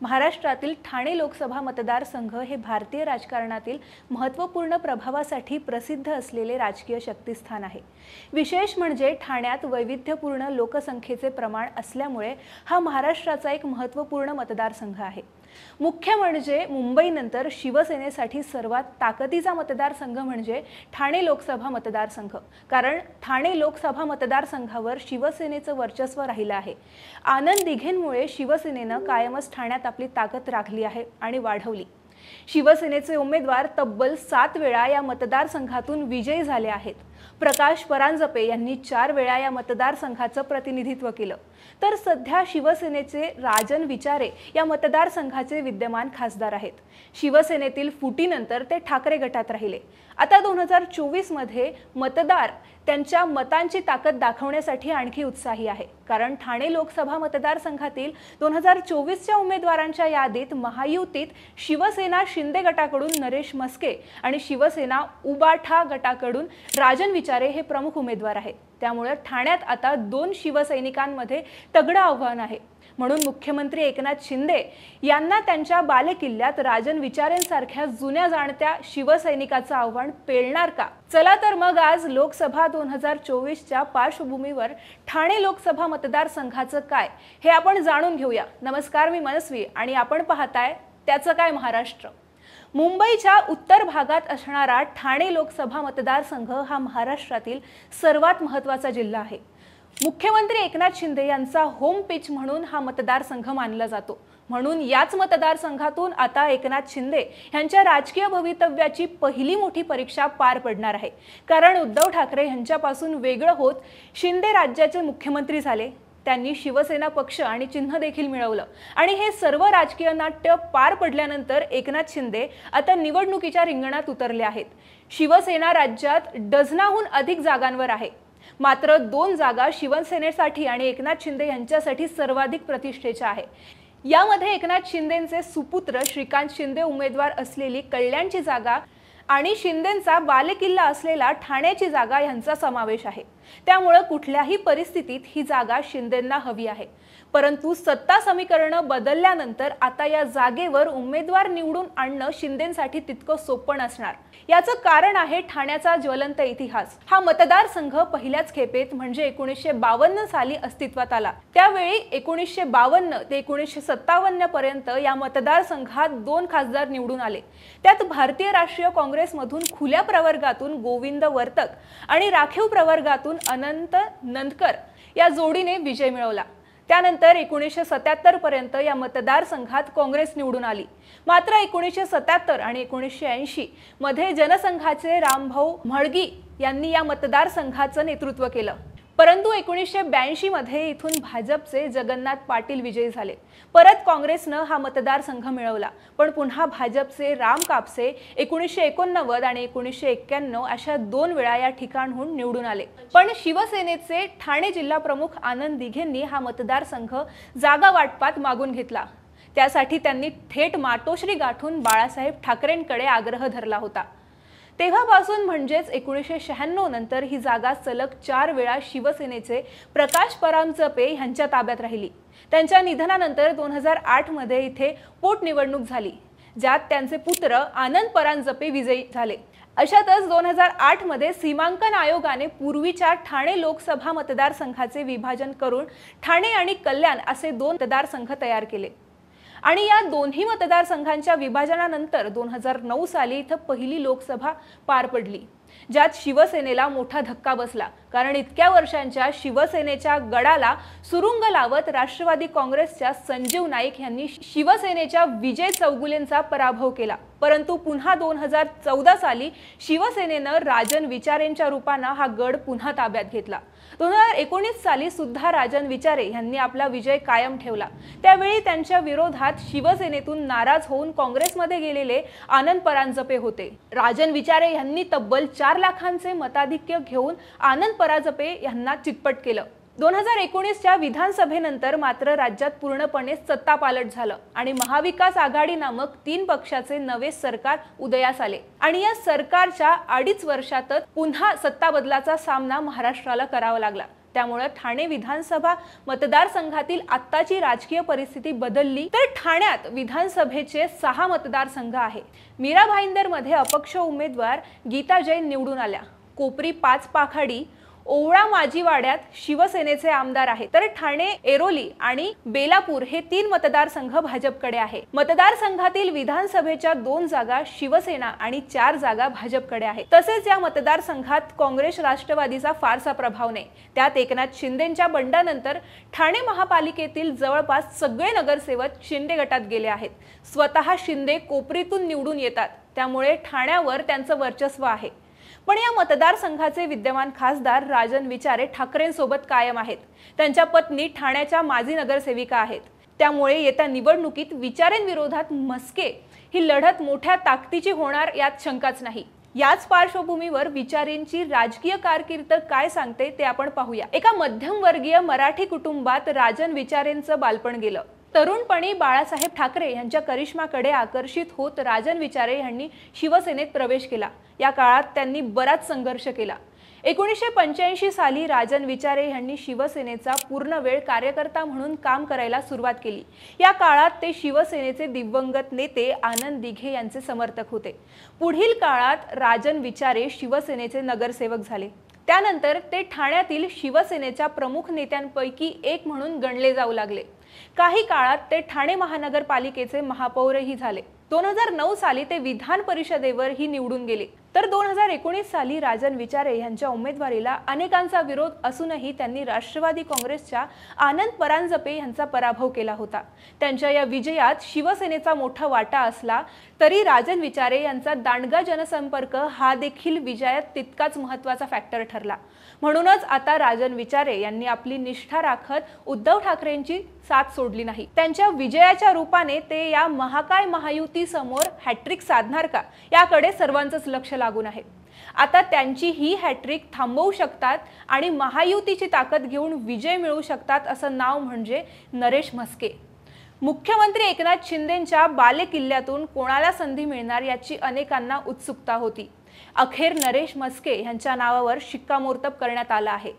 महाराष्ट्रातील ठाणे लोकसभा मतदारसंघ हे भारतीय राजकारणातील महत्त्वपूर्ण प्रभावासाठी प्रसिद्ध असलेले राजकीय शक्तिस्थान आहे। विशेष म्हणजे ठाण्यात वैविध्यपूर्ण लोकसंख्येचे प्रमाण असल्यामुळे हा महाराष्ट्राचा एक महत्त्वपूर्ण मतदारसंघ आहे। मुख्य म्हणजे मुंबईनंतर शिवसेनेसाठी सर्वात ताकदीचा मतदारसंघ म्हणजे ठाणे लोकसभा मतदारसंघ, कारण ठाणे लोकसभा मतदारसंघावर शिवसेनेचं वर्चस्व राहिलं आहे। आनंद दिघेंमुळे शिवसेनेनं कायमच ठाण्यात आपली ताकद राखली आहे आणि वाढवली। शिवसेनेचे उमेदवार तब्बल 7 वेळा या मतदारसंघातून विजयी झाले आहेत। प्रकाश परांजपे यांनी 4 वेळा या मतदारसंघाचं प्रतिनिधित्व केलं, तर सध्या शिवसेनेचे राजन विचारे या मतदारसंघाचे विद्यमान खासदार आहेत। शिवसेनेतील फुटीनंतर ते ठाकरे गटात राहिले। आता 2024 मध्ये मतदार त्यांच्या मतांची ताकद दाखवण्यासाठी आणखी उत्साही आहे, कारण ठाणे लोकसभा मतदारसंघातील 2024च्या उमेदवारांच्या यादीत महायुतीत शिवसेना शिंदे गटाकडून नरेश मस्के आणि शिवसेना उबाठा गटाकडून राजन विचारे हे प्रमुख उमेदवार आहेत। त्यामुळे ठाण्यात आता 2 शिवसैनिकांमध्ये तगडं आव्हान आहे। म्हणून मुख्यमंत्री एकनाथ शिंदे यांना त्यांच्या बालेकिल्ल्यात राजन विचारेंसारख्या जुन्या जाणत्या शिवसैनिकाचं आव्हान पेलणार का? चला तर मग आज लोकसभा 2024च्या पार्श्वभूमीवर ठाणे लोकसभा मतदारसंघाचं काय हे आपण जाणून घेऊया। नमस्कार, मी मनस्वी आणि आपण पाहताय त्याचं काय महाराष्ट्र। मुंबईच्या उत्तर भागात असणारा ठाणे लोकसभा मतदारसंघ हा महाराष्ट्रातील सर्वात महत्त्वाचा जिल्हा आहे। मुख्यमंत्री एकनाथ शिंदे यांचा होम पिच म्हणून हा मतदारसंघ मानला जातो। म्हणून याच मतदारसंघातून आता एकनाथ शिंदे यांच्या राजकीय भवितव्याची पहिली मोठी परीक्षा पार पडणार आहे, कारण उद्धव ठाकरे यांच्यापासून वेगळं होत शिंदे राज्याचे मुख्यमंत्री झाले। त्यांनी शिवसेना पक्ष आणि चिन्ह देखील मिळवलं आणि हे सर्व राजकीय नाट्य पार पडल्यानंतर एकनाथ शिंदे आता निवडणुकीच्या रिंगणात उतरले आहेत। शिवसेना राज्यात डझनाहून अधिक जागांवर आहे, मात्र 2 जागा शिवसेनेसाठी आणि एकनाथ शिंदे यांच्यासाठी सर्वाधिक प्रतिष्ठेच्या आहे। यामध्ये एकनाथ शिंदेंचे सुपुत्र श्रीकांत शिंदे उमेदवार असलेली कल्याणची जागा आणि शिंदेंचा बालेकिल्ला असलेला ठाण्याची जागा यांचा समावेश आहे। त्यामुळे कुठल्याही परिस्थितीत ही जागा शिंदेंना हवी आहे, परंतु सत्ता समीकरण बदलल्यानंतर आता या जागेवर उमेदवार निवडून आणणं शिंदेंसाठी तितकं सोपं नसणार। याचं कारण आहे ठाण्याचा ज्वलंत इतिहास। हा मतदारसंघ पहिल्याच खेपेत म्हणजे 1952 साली अस्तित्वात आला। त्यावेळी 1952 ते 1957 पर्यंत या मतदारसंघात 2 खासदार निवडून आले। त्यात भारतीय राष्ट्रीय काँग्रेसमधून खुल्या प्रवर्गातून गोविंद वर्तक आणि राखीव प्रवर्गातून अनंत नंदकर या जोडीने विजय मिळवला। त्यानंतर 1977 पर्यंत या मतदारसंघात काँग्रेस निवडून आली, मात्र 1977 आणि 1980 मध्ये जनसंघाचे रामभाऊ म्हाळगी यांनी या मतदारसंघाचं नेतृत्व केलं। परंतु 1982 मध्ये इथून भाजपचे जगन्नाथ पाटील विजयी झाले। परत काँग्रेसनं हा मतदारसंघ मिळवला, पण पुन्हा भाजपचे राम कापसे 1989 आणि 1991 अशा 2 वेळा या ठिकाणहून निवडून आले। पण शिवसेनेचे ठाणे जिल्हा प्रमुख आनंद दिघेंनी हा मतदारसंघ जागा वाटपात मागून घेतला। त्यासाठी त्यांनी थेट मातोश्री गाठून बाळासाहेब ठाकरेंकडे आग्रह धरला होता। तेव्हापासून म्हणजेच 1996 नंतर ही जागा सलग 4 वेळा शिवसेनेचे प्रकाश परांजपे यांच्या ताब्यात राहिली। त्यांच्या निधनानंतर 2008 मध्ये इथे पोटनिवडणूक झाली, ज्यात त्यांचे पुत्र आनंद परांजपे विजयी झाले। अशातच 2008 मध्ये सीमांकन आयोगाने पूर्वीच्या ठाणे लोकसभा मतदारसंघाचे विभाजन करून ठाणे आणि कल्याण असे 2 मतदारसंघ तयार केले आणि या दोन्ही मतदारसंघांच्या विभाजनानंतर 2009 साली इथं पहिली लोकसभा पार पडली, ज्यात शिवसेनेला मोठा धक्का बसला, कारण इतक्या वर्षांच्या शिवसेनेच्या गडाला सुरुंग लावत राष्ट्रवादी काँग्रेसच्या संजीव नाईक यांनी शिवसेनेच्या विजय चौगुलेंचा पराभव केला। परंतु पुन्हा 2014 साली शिवसेनेनं राजन विचारेंच्या रूपाने हा गड पुन्हा ताब्यात घेतला। 2019 साली सुद्धा राजन विचारे यांनी आपला विजय कायम ठेवला। त्यावेळी त्यांच्या विरोधात शिवसेनेतून नाराज होऊन काँग्रेसमध्ये गेलेले आनंद परांजपे होते। राजन विचारे यांनी तब्बल 4 लाखांचे मताधिक्य घेऊन आनंद परांजपे यांना चितपट केलं। 2019च्या विधानसभेनंतर मात्र राज्यात पूर्णपणे सत्तापालट झालं आणि महाविकास आघाडी नामक 3 पक्षाचे नवे सरकार उदयास आले आणि या सरकारच्या 2.5 वर्षातच पुन्हा सत्ता बदलाचा सामना महाराष्ट्राला करावा लागला। त्यामुळे ठाणे विधानसभा मतदारसंघातील आत्ताची राजकीय परिस्थिती बदलली तर ठाण्यात विधानसभेचे 6 मतदारसंघ आहे। मीरा भाईंदरमध्ये अपक्ष उमेदवार गीता जैन निवडून आल्या। कोपरी 5 पाखाडी ओवळा माजीवाड्यात शिवसेनेचे आमदार आहेत, तर ठाणे एरोली आणि बेलापूर हे 3 मतदारसंघ भाजपकडे आहे। मतदारसंघातील विधानसभेच्या 2 जागा शिवसेना आणि 4 जागा भाजपकडे आहेत। तसेच या मतदारसंघात काँग्रेस राष्ट्रवादीचा फारसा प्रभाव नाही। त्यात एकनाथ शिंदेंच्या बंडानंतर ठाणे महापालिकेतील जवळपास सगळे नगरसेवक शिंदे गटात गेले आहेत। स्वतः शिंदे कोपरीतून निवडून येतात, त्यामुळे ठाण्यावर त्यांचं वर्चस्व आहे। पण या मतदारसंघाचे विद्यमान खासदार राजन विचारे ठाकरेंसोबत कायम आहेत। त्यांच्या पत्नी ठाण्याच्या माजी नगरसेविका आहेत, त्यामुळे येत्या निवडणुकीत विचारेंविरोधात म्हस्के ही लढत मोठ्या ताकदीची होणार यात शंकाच नाही। याच पार्श्वभूमीवर विचारेंची राजकीय कारकीर्द काय सांगते ते आपण पाहूया। एका मध्यमवर्गीय मराठी कुटुंबात राजन विचारेंचं बालपण गेलं। तरुणपणी बाळासाहेब ठाकरे यांच्या करिश्माकडे आकर्षित होत राजन विचारे यांनी शिवसेनेत प्रवेश केला। या काळात त्यांनी बराच संघर्ष केला। 1985 साली राजन विचारे यांनी शिवसेनेचा पूर्णवेळ कार्यकर्ता म्हणून काम करायला सुरुवात केली। या काळात ते शिवसेनेचे दिवंगत नेते आनंद दिघे यांचे समर्थक होते। पुढील काळात राजन विचारे शिवसेनेचे नगरसेवक झाले। त्यानंतर ते ठाण्यातील शिवसेनेच्या प्रमुख नेत्यांपैकी एक म्हणून गणले जाऊ लागले। काही काळात ते ठाणे महानगरपालिकेचे महापौरही झाले। 2009 साली ते विधान परिषदेवरही निवडून गेले। तर 2019 साली राजन विचारे यांच्या उमेदवारीला अनेकांचा विरोध असूनही त्यांनी राष्ट्रवादी काँग्रेसच्या आनंद परांजपे यांचा पराभव केला होता। त्यांच्या या विजयात शिवसेनेचा मोठा वाटा असला तरी राजन विचारे यांचा दांडगा जनसंपर्क हा देखील विजयात तितकाच महत्त्वाचा फॅक्टर ठरला। म्हणूनच आता राजन विचारे यांनी आपली निष्ठा राखत उद्धव ठाकरेंची साथ सोडली नाही। त्यांच्या विजयाच्या रूपाने ते या महाकाय महायुती समोर हॅट्रिक साधणार का याकडे सर्वांचंच लक्ष लागून आहे। आता त्यांची ही हॅट्रिक थांबवू शकतात आणि महायुतीची ताकद घेऊन विजय मिळवू शकतात असं नाव म्हणजे नरेश म्हस्के। मुख्यमंत्री एकनाथ शिंदेंच्या बालेकिल्ल्यातून कोणाला संधी मिळणार याची अनेकांना उत्सुकता होती। अखेर नरेश म्हस्के यांच्या नावावर शिक्कामोर्तब करण्यात आला आहे।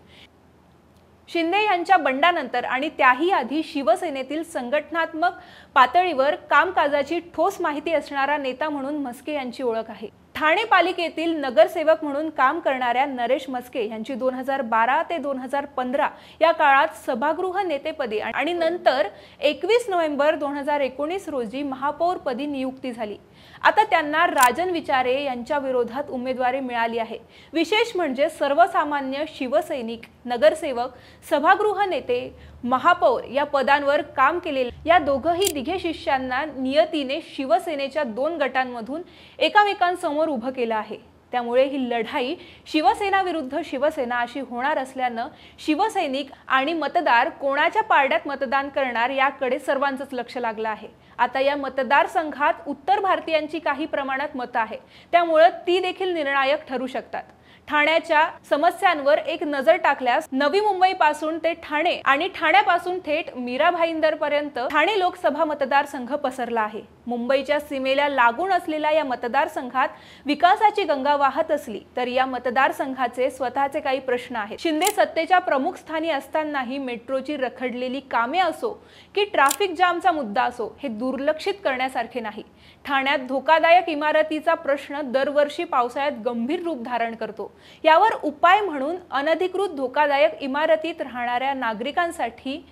शिंदे यांच्या बंडानंतर आणि त्याही आधी शिवसेनेतील संघटनात्मक पातळीवर कामकाजाची ठोस माहिती असणारा नेता म्हणून म्हस्के यांची ओळख आहे। ठाणे पालिकेतील नगरसेवक म्हणून काम करणाऱ्या नरेश म्हस्के यांची 2012 ते 2015 या काळात सभागृह नेतेपदी आणि नंतर 21 नोव्हेंबर 2019 रोजी महापौरपदी नियुक्ती झाली। आता त्यांना राजन विचारे यांच्या विरोधात उमेदवारी मिळाली आहे। विशेष म्हणजे सर्वसामान्य शिवसैनिक, नगरसेवक, सभागृह नेते, महापौर या पदांवर काम केलेले या दोघही दिघे शिष्यांना नियतीने शिवसेनेच्या 2 गटांमधून एकमेकांसमोर उभं केलं आहे। त्यामुळे ही लढाई शिवसेना विरुद्ध शिवसेना अशी होणार असल्यानं शिवसैनिक आणि मतदार कोणाच्या पारड्यात मतदान करणार याकडे सर्वांचंच लक्ष लागलं आहे। आता या मतदारसंघात उत्तर भारतीयांची काही प्रमाणात मतं आहे, त्यामुळे ती देखील निर्णायक ठरू शकतात। ठाण्याच्या समस्यांवर एक नजर टाकल्यास नवी मुंबई पासून ते ठाणे आणि ठाण्यापासून थेट मीरा भाईंदर पर्यंत ठाणे लोकसभा मतदारसंघ पसरला आहे। मुंबईच्या सीमेला लागून असलेल्या या मतदारसंघात विकासाची गंगा वाहत असली तरी या मतदारसंघाचे स्वतःचे काही प्रश्न आहेत। शिंदे सत्तेच्या प्रमुख स्थानी असतानाही मेट्रोची रखडलेली कामे असो की ट्रॅफिक जामचा मुद्दा असो हे दुर्लक्षित करण्यासारखे नाही। ठाण्यात धोकादायक इमारतीचा प्रश्न दरवर्षी पावसाळ्यात गंभीर रूप धारण करतो। यावर उपाय म्हणून अनधिकृत धोकादायक इमारतीत राहणाऱ्या नागरिकांसाठी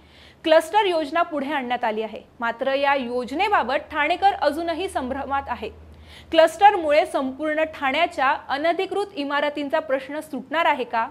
क्लस्टर योजना पुढे आणण्यात आली आहे। मात्र या योजनेबाबत ठाणेकर अजूनही संभ्रमात आहेत। क्लस्टरमुळे संपूर्ण ठाण्याच्या अनधिकृत इमारतींचा प्रश्न सुटणार आहे का?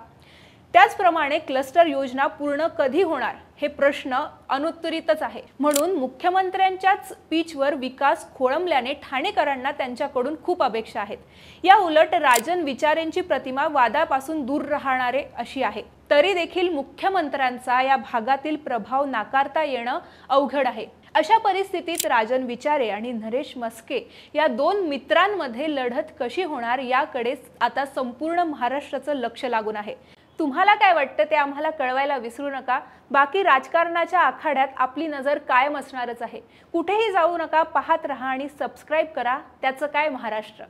त्याचप्रमाणे क्लस्टर योजना पूर्ण कधी होणार हे प्रश्न अनुत्तरितच आहे। म्हणून मुख्यमंत्र्यांच्याच स्पीचवर विकास खोळंबल्याने ठाणेकरांना त्यांच्याकडून खूप अपेक्षा आहेत। या उलट राजन विचारेंची प्रतिमा वादापासून दूर राहणारे अशी आहे। तरी देखील मुख्यमंत्र्यांचा या भागातील प्रभाव नाकारता येणं अवघड आहे। अशा परिस्थितीत राजन विचारे आणि नरेश म्हस्के या 2 मित्रांमध्ये लढत कशी होणार याकडे आता संपूर्ण महाराष्ट्राचं लक्ष लागून आहे। तुम्हाला काय वाटतं ते आम्हाला कळवायला विसरू नका। बाकी राजकारणाच्या आखाड्यात आपली नजर कायम असणारच आहे। कुठेही जाऊ नका, पाहत रहा आणि सबस्क्राइब करा त्याचं काय महाराष्ट्र।